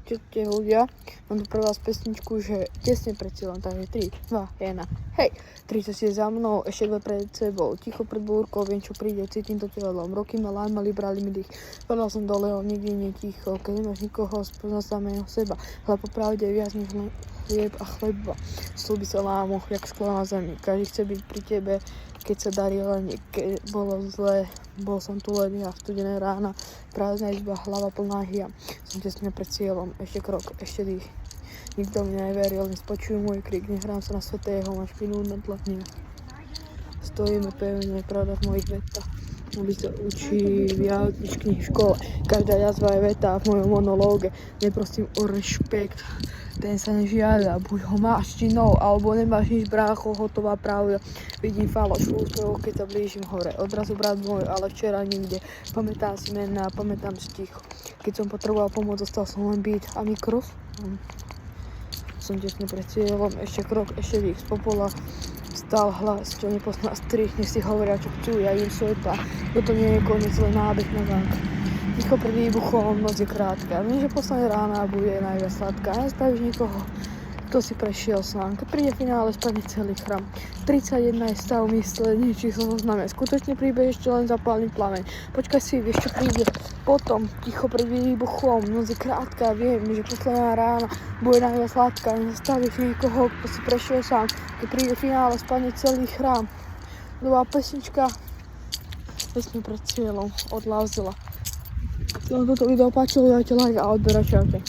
Čaute ľudia, mám tu pre vás pesničku, že tesne pred cieľom, takže 3, 2, 1, hej! 30 je za mnou, ešte 2 pred sebou, ticho pred búrkou, viem čo príde, cítim to telom, roky ma lámali, brali mi dých, padal som dole, nikdy neticho, keď nemáš nikoho, spoznal samého seba, ale popravde viac než chlieb a chleba, slúby sa lámu, jak sklo na zemi, každý chce byť pri tebe, keď sa darí len, keď bolo zle, bol som tu len ja, studené rána, prázdna izba, hlava plná hia, som tesne pred cieľom, ešte krok, ešte dých. Nikto mi neveril, nespočujú môj krik, nehrám sa na svätého, máš špinu na tlatne. Stojíme pevne, pravda v mojich vetách. Aby sa učí viac než knih v škole. Každá jazva je veta v mojom monológe. Neprosím o rešpekt, ten sa nežiada. Buď ho máš činou, alebo nemáš nič, brácho, hotová pravda. Vidím faloš v úsmevu, keď sa blížim hore. Odrazu brat môj, ale včera nikde. Pamätám si mená, pamätám si ticho. Keď som potreboval pomoc, zostal som len byť. A mikrofón. Som tesne pred cieľom, ešte krok, ešte dých z popola. Stál hlas, čo nepozná strich, nech si hovoria, čo chcú, ja im sveta. Toto nie je koniec, len nábeh na zák. Ticho pred výbuchom, noc je krátka. Viem, že posledná rána bude najviac sladká. Nezastavíš nikoho, kto si prešiel sám. Keď príde finále, spadne celý chrám. 31 je stav mysle, nie číslo zozname. Skutočne príbeh ešte len zapálny plameň. Počkaj si, vieš čo príde potom. Ticho pred výbuchom, noc je krátka. Viem, že posledná rána bude najviac sladká. Nezastavíš nikoho, kto si prešiel sám. Keď príde finále, spadne celý chrám. Nová pesnička tesne pred cieľom od Lauzela. Keď vám toto video páčilo, dajte like a odber a čaute.